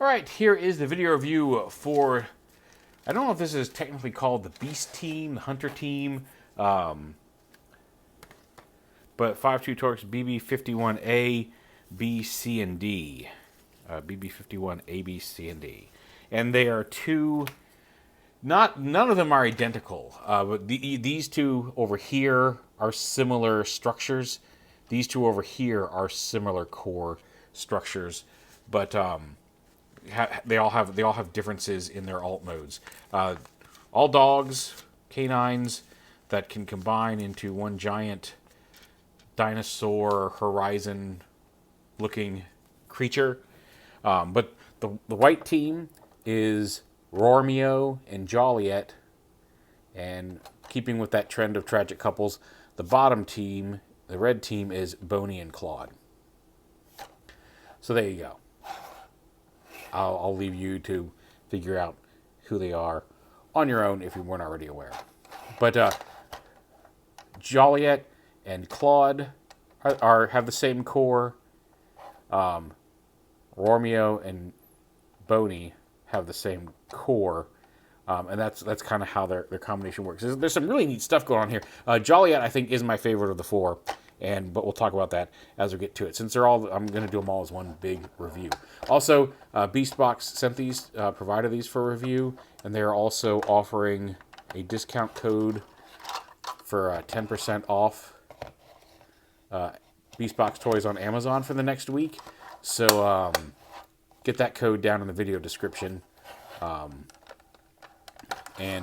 All right, here is the video review for, I don't know if this is technically called the Beast Team, the Hunter Team, but 5.2 Torx BB-51A, B, C, and D. BB-51A, B, C, and D. And they are two, none of them are identical, but these two over here are similar structures. These two over here are similar core structures, but they all have differences in their alt modes. All dogs, canines that can combine into one giant dinosaur horizon looking creature. But the white team is ROARMEO and JAWLIET, and keeping with that trend of tragic couples, the bottom team, the red team, is Bony and CLAWDE. So there you go. I'll leave you to figure out who they are on your own if you weren't already aware. But JAWLIET and CLAWDE have the same core. ROARMEO and BONEY have the same core, and that's kind of how their combination works. There's some really neat stuff going on here. JAWLIET, I think, is my favorite of the four, but we'll talk about that as we get to it. Since they're all, I'm going to do them all as one big review. Also, Beastbox sent these, provided these for review, and they are also offering a discount code for 10% off Beastbox toys on Amazon for the next week. So get that code down in the video description, and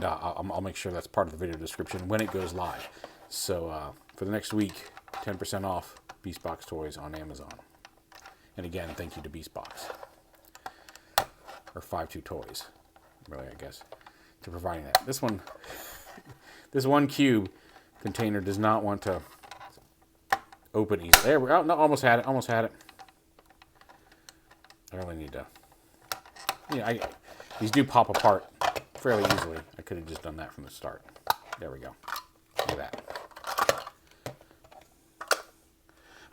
I'll make sure that's part of the video description when it goes live. So for the next week, 10% off Beastbox toys on Amazon. And again, thank you to Beastbox, or 5.2 Toys, really, I guess, to providing that. This one cube container does not want to open easily. There we go. Oh, no, almost had it. Almost had it. I really need to. Yeah, these do pop apart fairly easily. I could have just done that from the start. There we go. Look at that.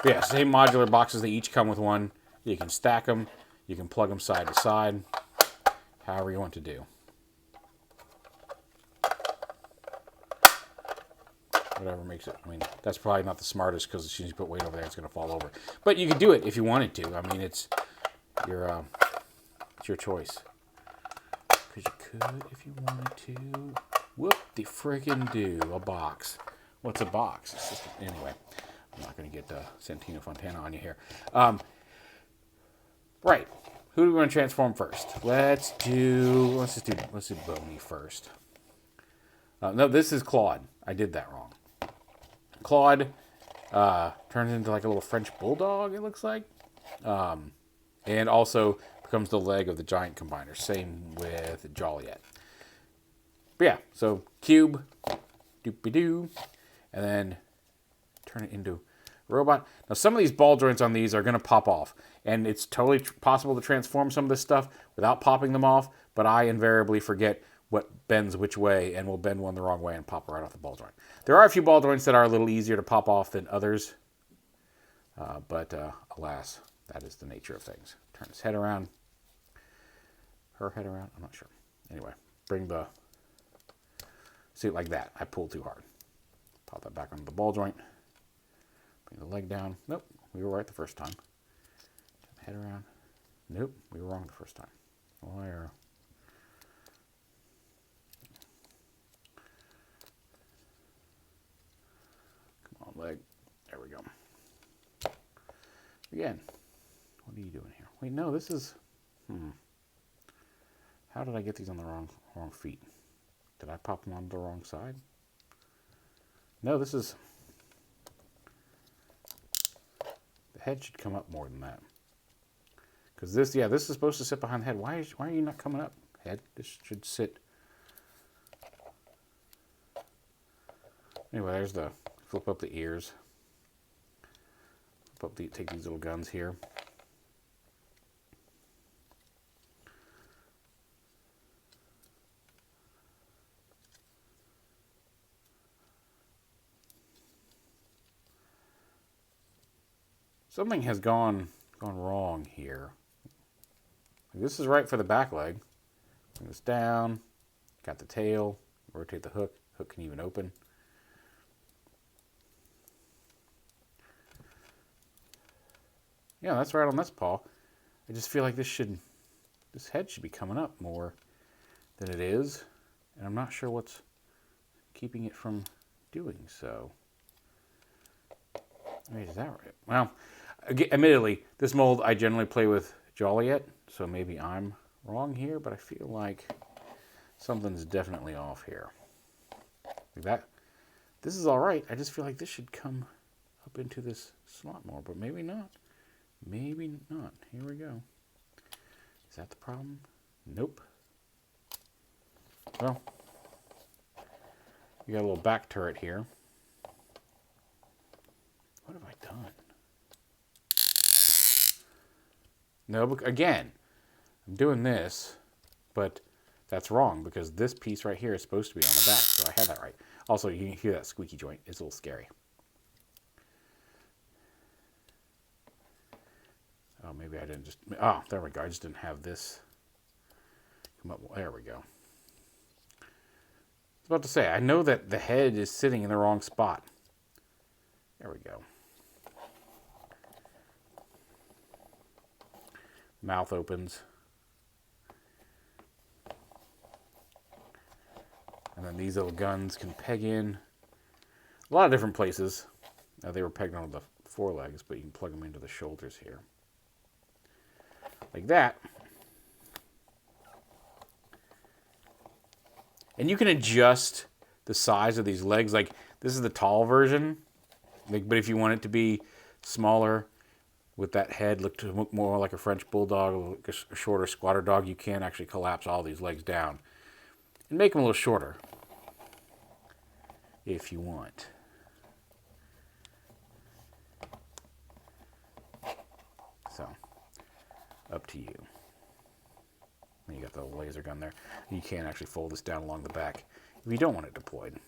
But yeah, same modular boxes. They each come with one. You can stack them. You can plug them side to side. However you want to do. Whatever makes it. I mean, that's probably not the smartest, because as soon as you put weight over there, it's going to fall over. But you can do it if you wanted to. I mean, it's your choice. Because you could if you wanted to. Whoop de frickin' do. A box. What's a box? It's just, anyway, I'm not going to get Santino Fontana on you here. Right. Who do we want to transform first? Let's do Bony first. No, this is CLAWDE. I did that wrong. CLAWDE turns into like a little French bulldog, it looks like. And also becomes the leg of the giant combiner. Same with JAWLIET. But yeah, so cube, doopy-doo, and then turn it into a robot. Now, some of these ball joints on these are going to pop off, and it's totally possible to transform some of this stuff without popping them off, but I invariably forget what bends which way, and will bend one the wrong way and pop right off the ball joint. There are a few ball joints that are a little easier to pop off than others, but alas, that is the nature of things. Turn his head around. Her head around. I'm not sure. Anyway, bring the... See, like that. I pulled too hard. Pop that back onto the ball joint. Bring the leg down. Nope, we were right the first time. Turn the head around. Nope, we were wrong the first time. Wire. Come on, leg. There we go. Again. What are you doing here? Wait, no, this is... How did I get these on the wrong feet? Did I pop them on the wrong side? No, this is... The head should come up more than that. Because this, yeah, this is supposed to sit behind the head. Why are you not coming up, head? This should sit... Anyway, there's the... Flip up the ears. Take these little guns here. Something has gone wrong here. This is right for the back leg. Bring this down. Got the tail. Rotate the hook. Hook can even open. Yeah, that's right on this paw. I just feel like this head should be coming up more than it is. And I'm not sure what's keeping it from doing so. Wait, is that right? Well, admittedly, this mold I generally play with Joliet, so maybe I'm wrong here, but I feel like something's definitely off here. Like that. This is all right. I just feel like this should come up into this slot more, but maybe not. Maybe not. Here we go. Is that the problem? Nope. Well, you got a little back turret here. What have I done? No, again, I'm doing this, but that's wrong because this piece right here is supposed to be on the back, so I had that right. Also, you can hear that squeaky joint. It's a little scary. Oh, maybe I didn't just... Oh, there we go. I just didn't have this come up. There we go. I was about to say, I know that the head is sitting in the wrong spot. There we go. Mouth opens. And then these little guns can peg in a lot of different places. They were pegged onto the forelegs, but you can plug them into the shoulders here. Like that. And you can adjust the size of these legs. Like, this is the tall version. Like, but if you want it to be smaller with that head, look more like a French bulldog, or like a shorter squatter dog, you can actually collapse all these legs down and make them a little shorter if you want. So, up to you. And you got the laser gun there. You can actually fold this down along the back if you don't want it deployed.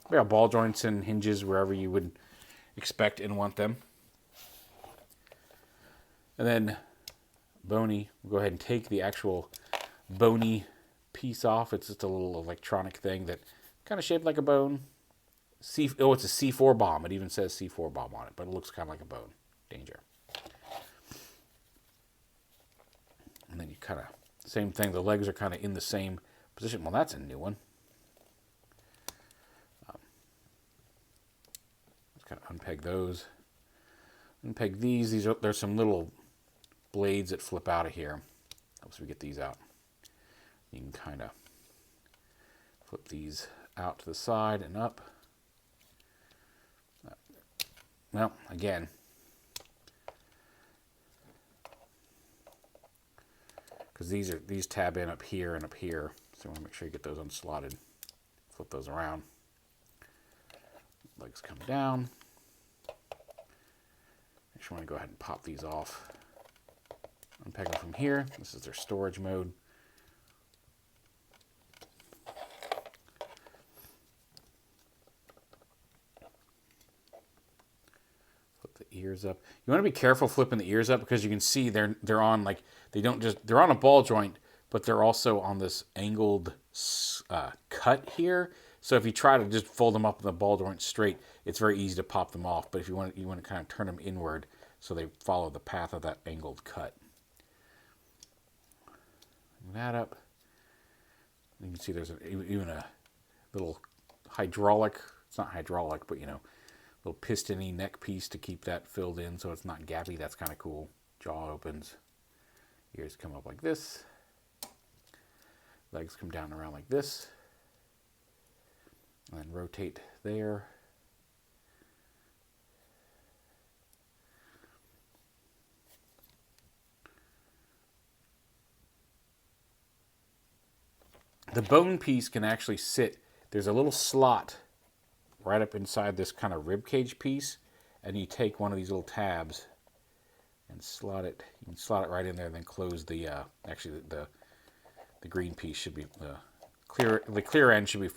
We got ball joints and hinges wherever you would expect and want them. And then Boney, we'll go ahead and take the actual Boney piece off. It's just a little electronic thing that kind of shaped like a bone. It's a C4 bomb. It even says C4 bomb on it, but it looks kind of like a bone. Danger. And then you kind of, same thing, the legs are kind of in the same position. Well, that's a new one. Let's kind of unpeg those. Unpeg these. There's some little blades that flip out of here. Helps we get these out. You can kind of flip these out to the side and up. Well, again, because these tab in up here and up here, so you want to make sure you get those unslotted. Flip those around. Legs come down. Just want to go ahead and pop these off. Unpeg them from here. This is their storage mode. Flip the ears up. You want to be careful flipping the ears up because you can see they're on like they're on a ball joint, but they're also on this angled cut here. So if you try to just fold them up in the ball joint straight, it's very easy to pop them off. But if you want to kind of turn them inward so they follow the path of that angled cut. Bring that up. You can see there's even a little hydraulic, it's not hydraulic, but little piston-y neck piece to keep that filled in so it's not gappy. That's kind of cool. Jaw opens. Ears come up like this. Legs come down around like this. And then rotate there. The bone piece can actually sit, there's a little slot right up inside this kind of rib cage piece, and you take one of these little tabs and slot it. You can slot it right in there and then close the, actually the green piece should be, the clear end should be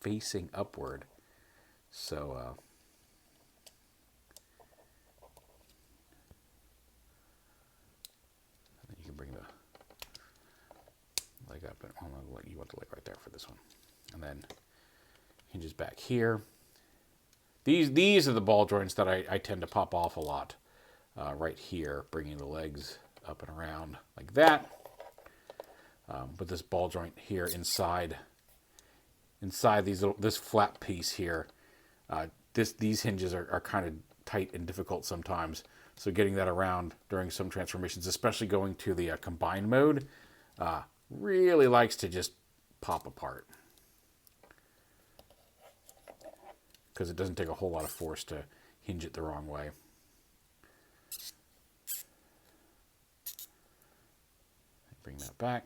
facing upward. So, that, but I'm going to let you want the leg right there for this one. And then hinges back here. These are the ball joints that I tend to pop off a lot. Right here, bringing the legs up and around like that. But this ball joint here inside this flap piece here, these hinges are kind of tight and difficult sometimes. So getting that around during some transformations, especially going to the combined mode, really likes to just pop apart. Because it doesn't take a whole lot of force to hinge it the wrong way. Bring that back.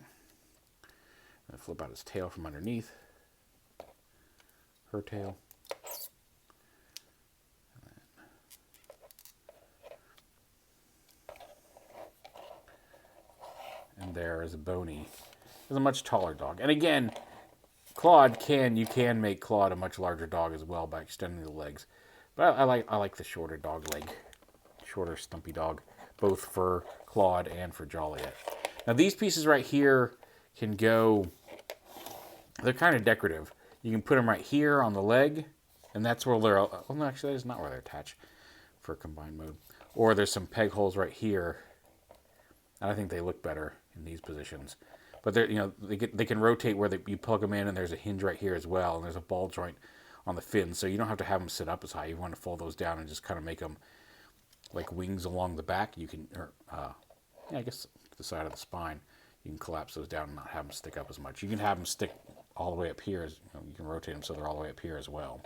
And flip out his tail from underneath. Her tail. And there is a Boney. It's a much taller dog. And again, you can make Claude a much larger dog as well by extending the legs. But I like the shorter dog leg. Shorter, stumpy dog. Both for Claude and for Joliet. Now these pieces right here can go, they're kind of decorative. You can put them right here on the leg, and that's where they're, well no, actually that is not where they're attached for combined mode. Or there's some peg holes right here, and I think they look better in these positions. But they're, they can rotate where you plug them in, and there's a hinge right here as well, and there's a ball joint on the fin, so you don't have to have them sit up as high. You want to fold those down and just kind of make them like wings along the back. You can, I guess the side of the spine, you can collapse those down and not have them stick up as much. You can have them stick all the way up here. You can rotate them so they're all the way up here as well.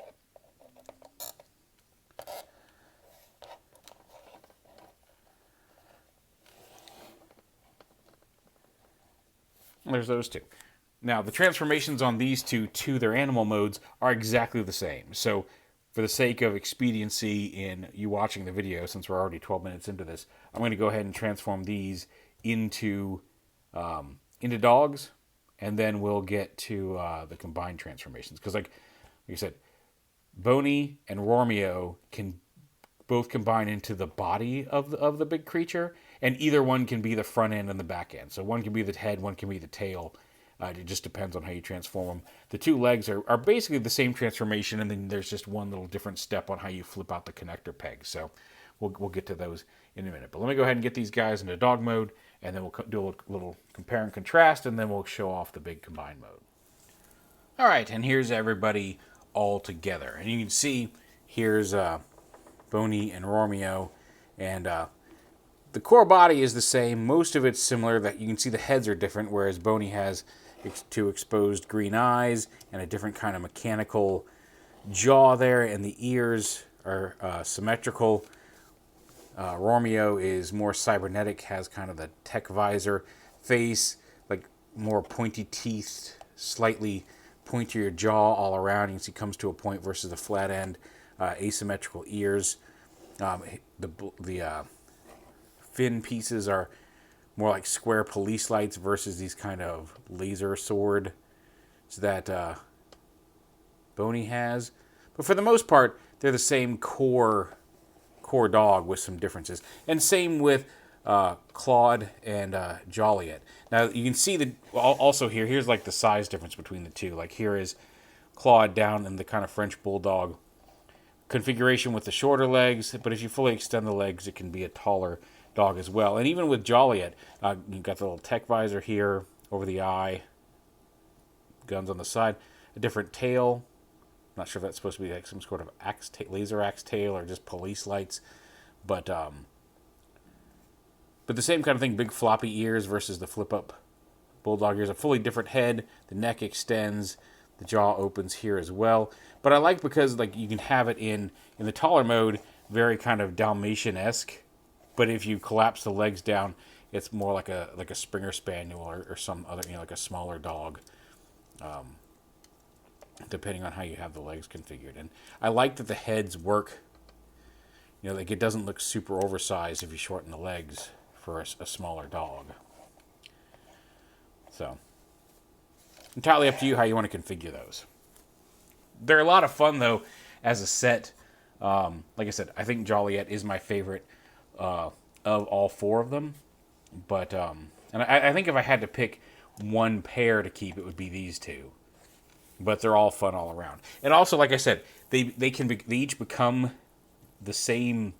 There's those two. Now, the transformations on these two to their animal modes are exactly the same. So, for the sake of expediency in you watching the video, since we're already 12 minutes into this, I'm going to go ahead and transform these into dogs, and then we'll get to the combined transformations. Because, like I said, Bony and ROARMEO can both combine into the body of the big creature, and either one can be the front end and the back end. So one can be the head, one can be the tail. It just depends on how you transform them. The two legs are basically the same transformation, and then there's just one little different step on how you flip out the connector peg. So we'll get to those in a minute. But let me go ahead and get these guys into dog mode, and then we'll do a little compare and contrast, and then we'll show off the big combined mode. All right, and here's everybody all together. And you can see here's Bony and ROARMEO, and the core body is the same. Most of it's similar. That you can see the heads are different, whereas Bony has two exposed green eyes and a different kind of mechanical jaw there, and the ears are symmetrical. ROARMEO is more cybernetic, has kind of the tech visor face, like more pointy teeth, slightly pointier jaw all around. You can see comes to a point versus the flat end, asymmetrical ears. The fin pieces are more like square police lights versus these kind of laser sword that Bony has. But for the most part, they're the same core dog with some differences. And same with Claude and Joliet. Now you can see that also here's like the size difference between the two. Like here is Claude down in the kind of French bulldog configuration with the shorter legs, but if you fully extend the legs, it can be a taller dog as well. And even with Joliet, you've got the little tech visor here over the eye, guns on the side, a different tail. Not sure if that's supposed to be like some sort of laser axe tail or just police lights, but the same kind of thing. Big floppy ears versus the flip up bulldog ears. A fully different head. The neck extends. The jaw opens here as well. But I like because like you can have it in the taller mode, very kind of Dalmatian-esque. But if you collapse the legs down, it's more like a Springer Spaniel or some other, like a smaller dog, depending on how you have the legs configured. And I like that the heads work. Like it doesn't look super oversized if you shorten the legs for a smaller dog. So entirely up to you how you want to configure those. They're a lot of fun though as a set. Like I said, I think Joliet is my favorite of all four of them. But and I think if I had to pick one pair to keep, it would be these two. But they're all fun all around. And also, like I said, they each become the same.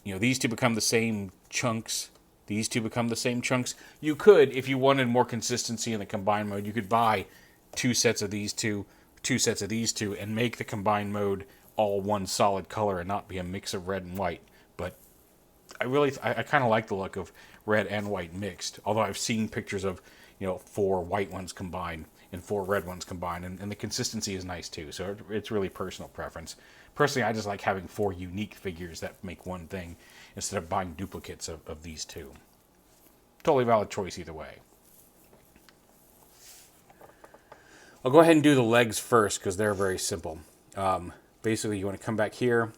You know, these two become the same chunks. These two become the same chunks. You could, if you wanted more consistency in the combined mode, you could buy 2 sets of these two, 2 sets of these two, and make the combined mode all one solid color and not be a mix of red and white. But I kind of like the look of red and white mixed. Although I've seen pictures of, 4 white ones combined and 4 red ones combined, and the consistency is nice too. So it's really personal preference. Personally, I just like having 4 unique figures that make one thing instead of buying duplicates of these two. Totally valid choice either way. I'll go ahead and do the legs first because they're very simple. Basically, you want to come back here,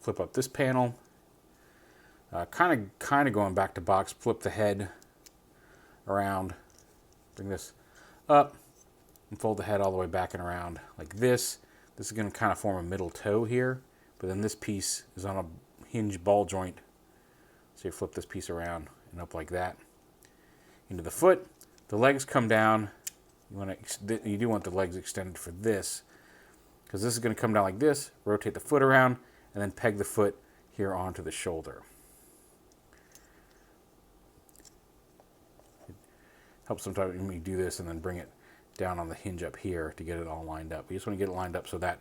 flip up this panel, kind of going back to box, flip the head around, bring this up, and fold the head all the way back and around like this. This is going to kind of form a middle toe here, but then this piece is on a hinge ball joint. So you flip this piece around and up like that into the foot. The legs come down. You do want the legs extended for this, because this is going to come down like this, rotate the foot around, and then peg the foot here onto the shoulder. It helps sometimes when you do this and then bring it down on the hinge up here to get it all lined up. You just want to get it lined up so that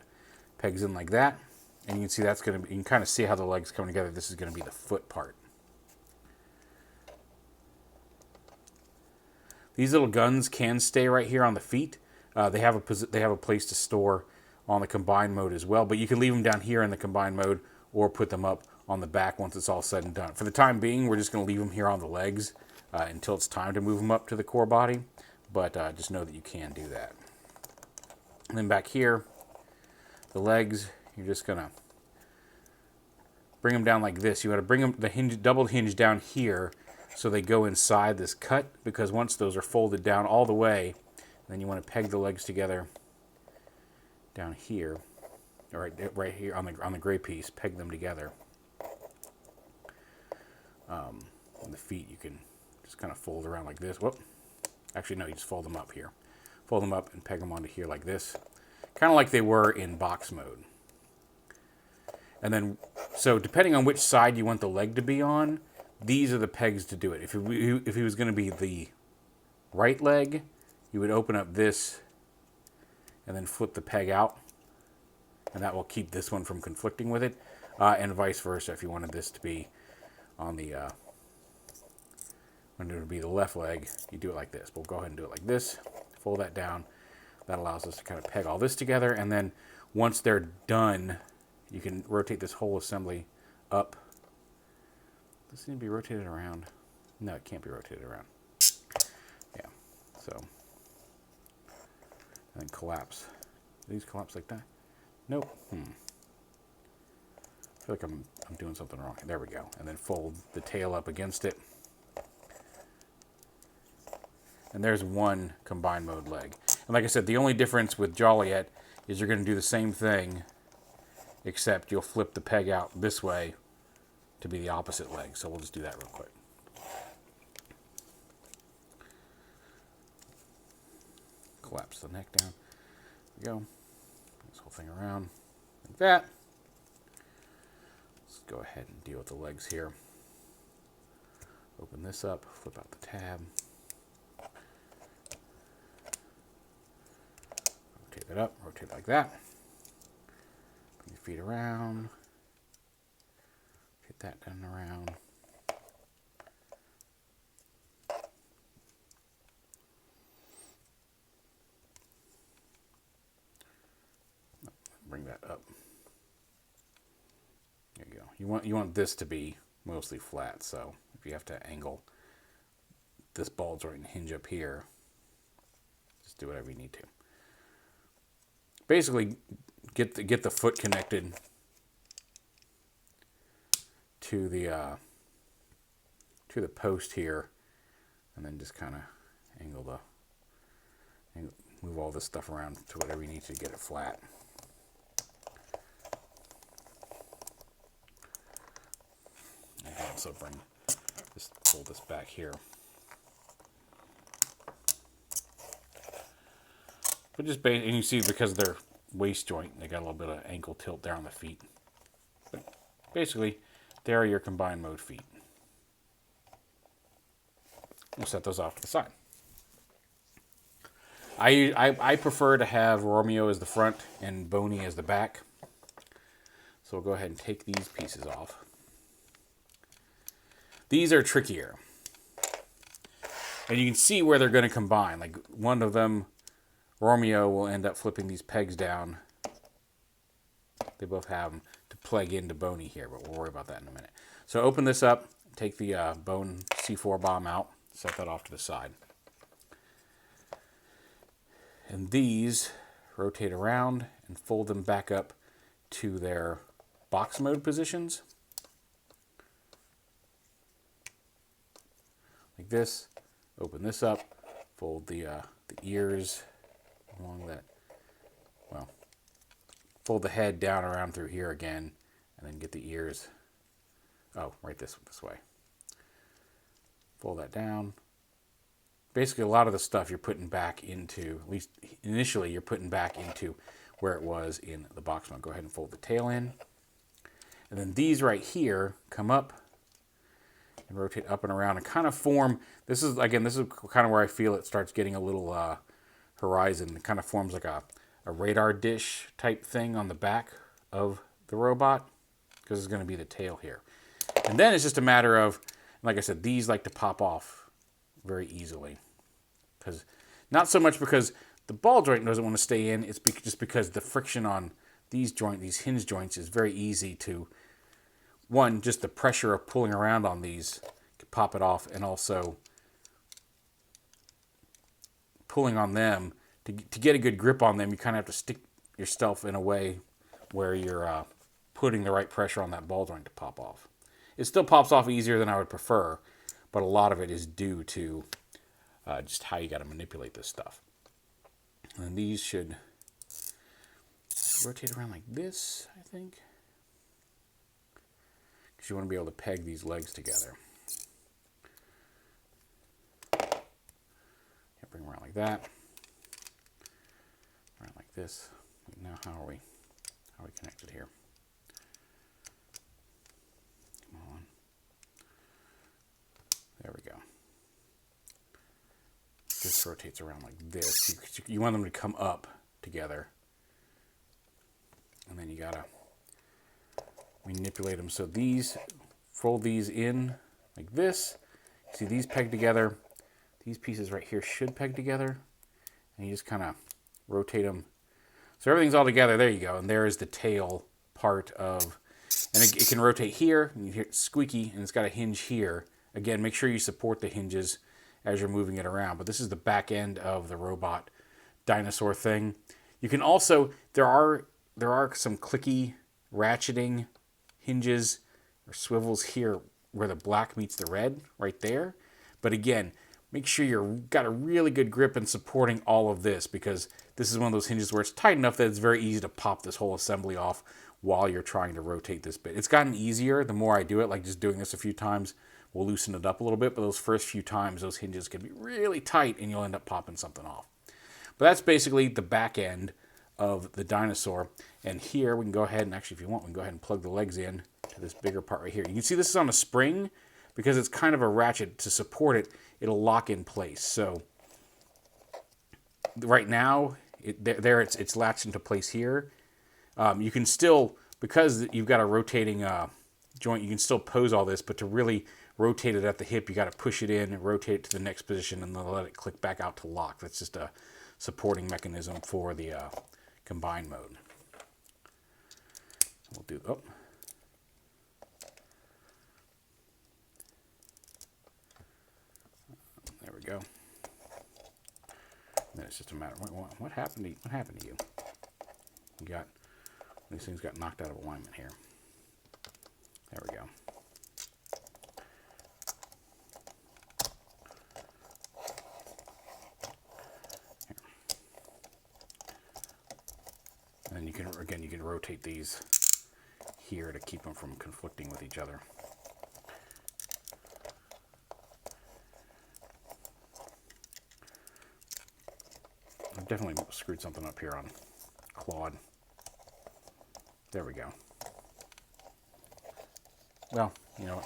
pegs in like that, and you can see that's going to be, you can kind of see how the legs come together. This is going to be the foot part. These little guns can stay right here on the feet. They have a place to store on the combined mode as well, but you can leave them down here in the combined mode or put them up on the back once it's all said and done. For the time being, we're just going to leave them here on the legs until it's time to move them up to the core body, but just know that you can do that. And then back here, the legs, you're just going to bring them down like this. You want to bring them, the hinge, double hinge down here so they go inside this cut, because once those are folded down all the way, then you want to peg the legs together down here, or right here on the gray piece, peg them together. And the feet you can just kind of fold around like this. Whoop. Actually, no, you just fold them up here. Fold them up and peg them onto here like this, kind of like they were in box mode. And then, so depending on which side you want the leg to be on, these are the pegs to do it. If he was going to be the right leg, you would open up this and then flip the peg out, and that will keep this one from conflicting with it, and vice versa. If you wanted this to be on the when it would be the left leg, you do it like this. We'll go ahead and do it like this. Fold that down. That allows us to kind of peg all this together, and then once they're done, you can rotate this whole assembly up. Does this need to be rotated around? No, it can't be rotated around. Yeah, so, and then collapse. Do these collapse like that? Nope. I feel like I'm doing something wrong. There we go. And then fold the tail up against it. And there's one combined mode leg. And like I said, the only difference with Joliet is you're going to do the same thing, except you'll flip the peg out this way to be the opposite leg. So we'll just do that real quick. Collapse the neck down. There we go. This whole thing around like that. Let's go ahead and deal with the legs here. Open this up, flip out the tab. Rotate that up, rotate like that. Bring your feet around. Get that done around. Bring that up. There you go. You want this to be mostly flat, so if you have to angle this ball joint and hinge up here, just do whatever you need to. Basically, get the foot connected to the post here, and then just kind of move all this stuff around to whatever you need to get it flat. And also just fold this back here. But just and you see because of their waist joint, they got a little bit of ankle tilt there on the feet. But basically, there are your combined mode feet. We'll set those off to the side. I prefer to have ROARMEO as the front and BONEY as the back. So we'll go ahead and take these pieces off. These are trickier. And you can see where they're going to combine. Like one of them, ROARMEO, will end up flipping these pegs down. They both have them to plug into BONEY here, but we'll worry about that in a minute. So open this up, take the bone C4 bomb out, set that off to the side. And these rotate around and fold them back up to their box mode positions. Like this. Open this up, fold the ears along that, well, fold the head down around through here again, and then get the ears, right this way. Fold that down. Basically, a lot of the stuff you're putting back into, at least initially, you're putting back into where it was in the box mode. Go ahead and fold the tail in. And then these right here come up and rotate up and around and kind of form, this is kind of where I feel it starts getting a little horizon. It kind of forms like a radar dish type thing on the back of the robot, because it's going to be the tail here. And then it's just a matter of, like I said, these like to pop off very easily. Not so much because the ball joint doesn't want to stay in, it's just because the friction on these hinge joints is very easy to, one, just the pressure of pulling around on these can pop it off, and also pulling on them, to get a good grip on them, you kind of have to stick yourself in a way where you're putting the right pressure on that ball joint to pop off. It still pops off easier than I would prefer, but a lot of it is due to just how you got to manipulate this stuff. And these should rotate around like this, I think. Because you want to be able to peg these legs together. Yeah, bring them around like that. Around like this. Now how are we connected here? Come on. There we go. This rotates around like this. You want them to come up together. And then you gotta manipulate them. So these, fold these in like this. See these peg together. These pieces right here should peg together. And you just kind of rotate them. So everything's all together. There you go. And there is the tail part of, and it can rotate here. And you hear it squeaky, and it's got a hinge here. Again, make sure you support the hinges as you're moving it around. But this is the back end of the robot dinosaur thing. You can also, there are some clicky ratcheting hinges or swivels here where the black meets the red right there. But again, make sure you've got a really good grip in supporting all of this, because this is one of those hinges where it's tight enough that it's very easy to pop this whole assembly off while you're trying to rotate this bit. It's gotten easier the more I do it, like just doing this a few times will loosen it up a little bit, but those first few times, those hinges can be really tight and you'll end up popping something off. But that's basically the back end of the dinosaur. And here we can go ahead and actually, if you want, we can go ahead and plug the legs in to this bigger part right here. You can see this is on a spring because it's kind of a ratchet. To support it, it'll lock in place. So right now, it's latched into place here. You can still, because you've got a rotating joint, you can still pose all this, but to really rotate it at the hip, you got to push it in and rotate it to the next position and then let it click back out to lock. That's just a supporting mechanism for the combined mode. We'll do, there we go. And then it's just a matter of what happened to you? You got, these things got knocked out of alignment here. There we go. And you can rotate these here to keep them from conflicting with each other. definitely screwed something up here on Claude. There we go. Well, you know,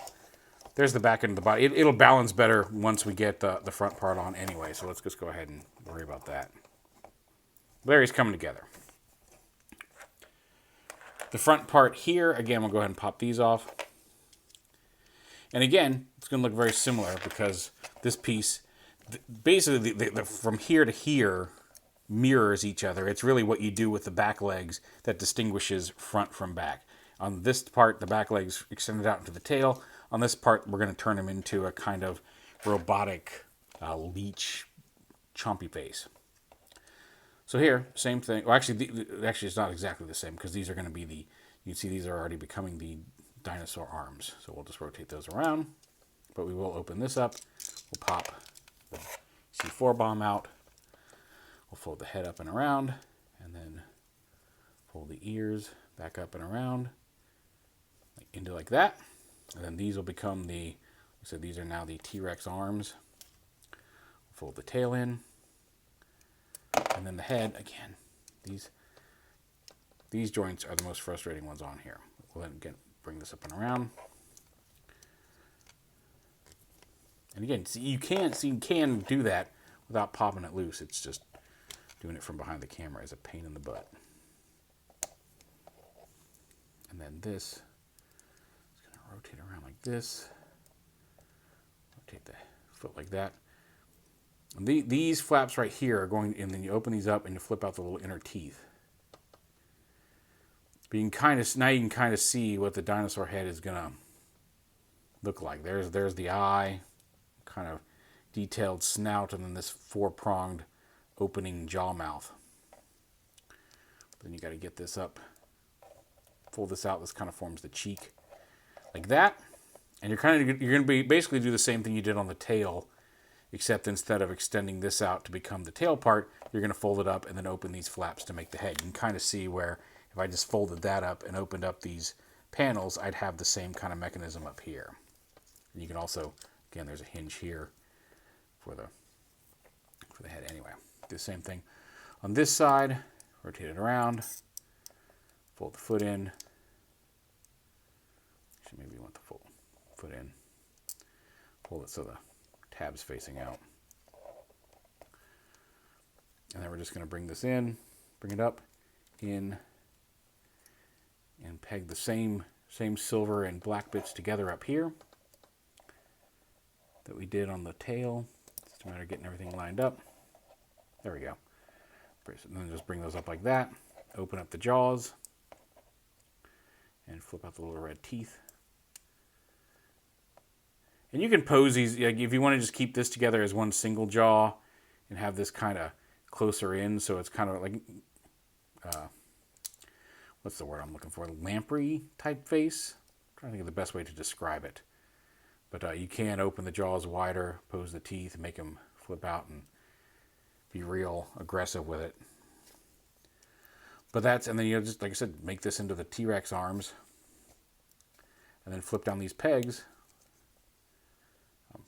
there's the back end of the body. It'll balance better once we get the front part on anyway, so let's just go ahead and worry about that. There he's coming together. The front part here, again, we'll go ahead and pop these off. And again, it's going to look very similar because this piece, basically from here to here, mirrors each other. It's really what you do with the back legs that distinguishes front from back. On this part, the back legs extended out into the tail. On this part, we're going to turn him into a kind of robotic leech chompy face. So here, same thing. Well, actually, it's not exactly the same because these are going to be the, you can see these are already becoming the dinosaur arms. So we'll just rotate those around. But we will open this up. We'll pop the C4 bomb out. We'll fold the head up and around. And then fold the ears back up and around. Into like that. And then these will become the, so these are now the T-Rex arms. Fold the tail in. And then the head, again, these joints are the most frustrating ones on here. We'll then again bring this up and around. And again, see, you can do that without popping it loose. It's just doing it from behind the camera is a pain in the butt. And then this is going to rotate around like this. Rotate the foot like that. And these flaps right here are going, and then you open these up and you flip out the little inner teeth. But you can now you can kind of see what the dinosaur head is going to look like. There's the eye, kind of detailed snout, and then this four-pronged opening jaw mouth. Then you got to get this up, pull this out. This kind of forms the cheek, like that. And you're going to be basically do the same thing you did on the tail, except instead of extending this out to become the tail part, you're going to fold it up and then open these flaps to make the head. You can kind of see where if I just folded that up and opened up these panels, I'd have the same kind of mechanism up here. And you can also, again, there's a hinge here for the head anyway. Do the same thing on this side, rotate it around, fold the foot in. Actually, maybe you want the full foot in. Fold it so the tab's facing out. And then we're just going to bring this in, bring it up, in, and peg the same silver and black bits together up here that we did on the tail. It's just a matter of getting everything lined up. There we go. And then just bring those up like that. Open up the jaws and flip out the little red teeth. And you can pose these, like if you want to just keep this together as one single jaw and have this kind of closer in, so it's kind of like, what's the word I'm looking for? Lamprey type face. I'm trying to think of the best way to describe it. But you can open the jaws wider, pose the teeth, make them flip out and be real aggressive with it. But that's, and then you just, like I said, make this into the T-Rex arms and then flip down these pegs.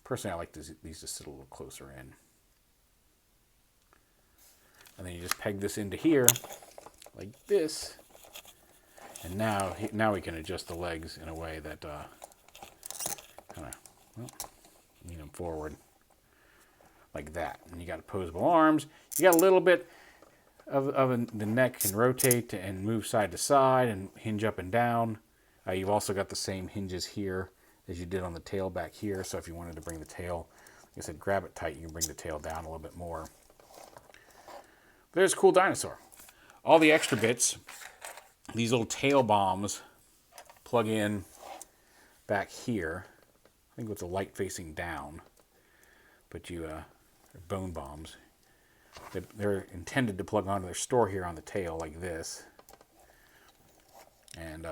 Personally, I like these to sit a little closer in. And then you just peg this into here, like this. And now we can adjust the legs in a way that kind of, well, lean them forward, like that. And you got opposable arms. You got a little bit of the neck can rotate and move side to side and hinge up and down. You've also got the same hinges here as you did on the tail back here. So if you wanted to bring the tail, like I said, grab it tight, you can bring the tail down a little bit more. There's a cool dinosaur. All the extra bits, these little tail bombs plug in back here. I think with the light facing down, but they're bone bombs. They're intended to plug onto their store here on the tail like this. And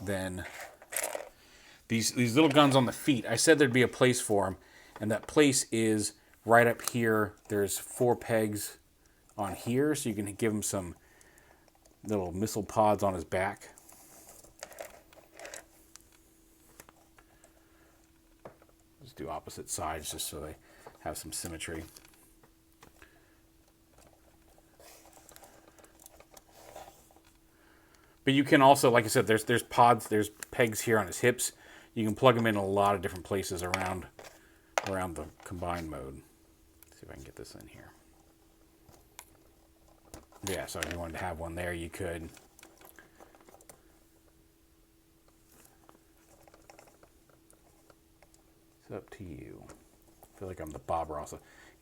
then these little guns on the feet, I said there'd be a place for them, and that place is right up here. There's 4 pegs on here, so you can give him some little missile pods on his back. Just do opposite sides just so they have some symmetry. But you can also, like I said, there's pods, there's pegs here on his hips. You can plug them in a lot of different places around the combined mode. Let's see if I can get this in here. Yeah, so if you wanted to have one there, you could. It's up to you. I feel like I'm the Bob Ross.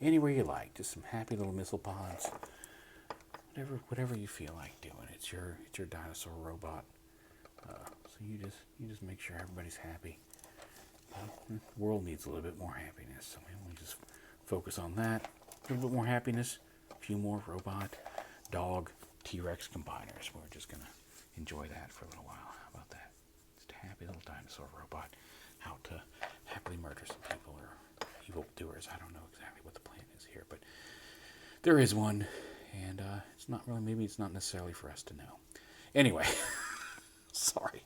Anywhere you like, just some happy little missile pods. Whatever you feel like doing. It's your dinosaur robot. So you just make sure everybody's happy. The world needs a little bit more happiness, so we just focus on that. A little bit more happiness. A few more robot, dog, T-Rex combiners. We're just gonna enjoy that for a little while. How about that? Just a happy little dinosaur robot out to happily murder some people or evil doers. I don't know exactly what the plan is here, but there is one, and it's not really. Maybe it's not necessarily for us to know. Anyway, sorry.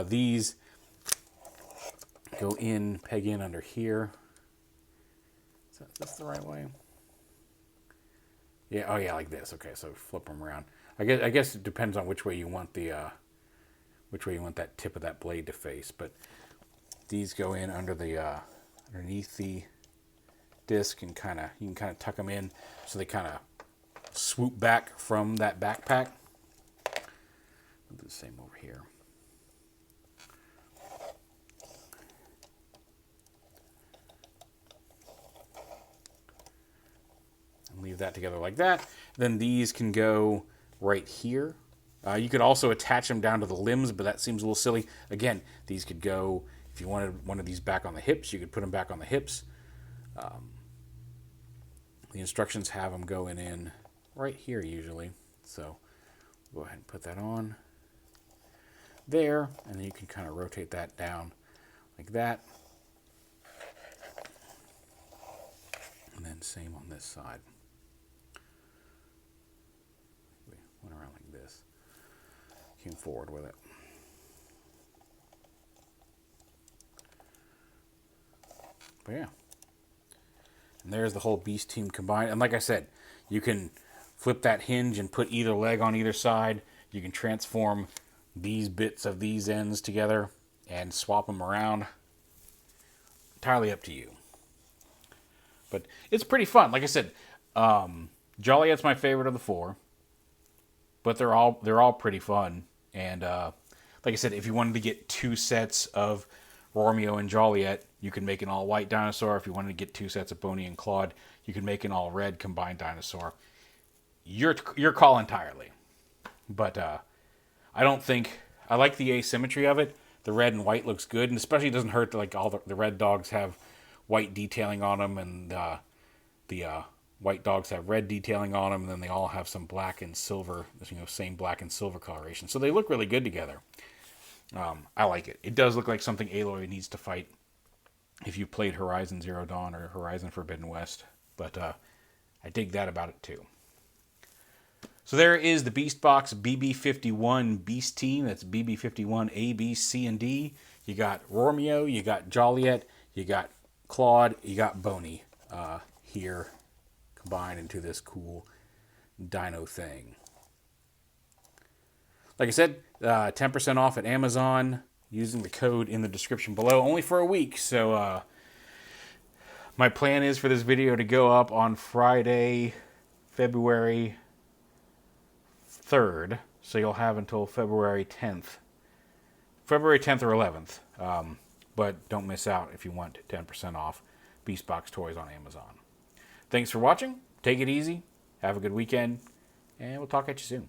These go in, peg in under here. Is this the right way? Yeah. Oh, yeah, like this. Okay, so flip them around. I guess it depends on which way you want which way you want that tip of that blade to face. But these go in under the underneath the disc, and you can kind of tuck them in so they kind of swoop back from that backpack. I'll do the same over here. Leave that together like that. Then these can go right here. You could also attach them down to the limbs, but that seems a little silly. Again, these could go, if you wanted one of these back on the hips, you could put them back on the hips. The instructions have them going in right here usually. So go ahead and put that on there, and then you can kind of rotate that down like that. And then same on this side. Went around like this. Came forward with it. But yeah. And there's the whole beast team combined. And like I said, you can flip that hinge and put either leg on either side. You can transform these bits of these ends together and swap them around. Entirely up to you. But it's pretty fun. Like I said, Joliet's my favorite of the four. But they're all pretty fun. And like I said, if you wanted to get two sets of ROARMEO and Joliet, you can make an all-white dinosaur. If you wanted to get two sets of Bony and CLAWDE, you can make an all-red combined dinosaur. Your call entirely. But I don't think... I like the asymmetry of it. The red and white looks good, and especially it doesn't hurt that like all the red dogs have white detailing on them, and the white dogs have red detailing on them, and then they all have some black and silver, same black and silver coloration. So they look really good together. I like it. It does look like something Aloy needs to fight if you played Horizon Zero Dawn or Horizon Forbidden West. But I dig that about it too. So there is the Beast Box BB-51 Beast Team. That's BB-51A, B, C, and D. You got ROARMEO, you got Joliet, you got CLAWDE, you got BONEY here combined into this cool dino thing. Like I said, 10% off at Amazon using the code in the description below, only for a week. So my plan is for this video to go up on Friday, February 3rd. So you'll have until February 10th. February 10th or 11th. But don't miss out if you want 10% off Beast Box toys on Amazon. Thanks for watching. Take it easy. Have a good weekend. And we'll talk at you soon.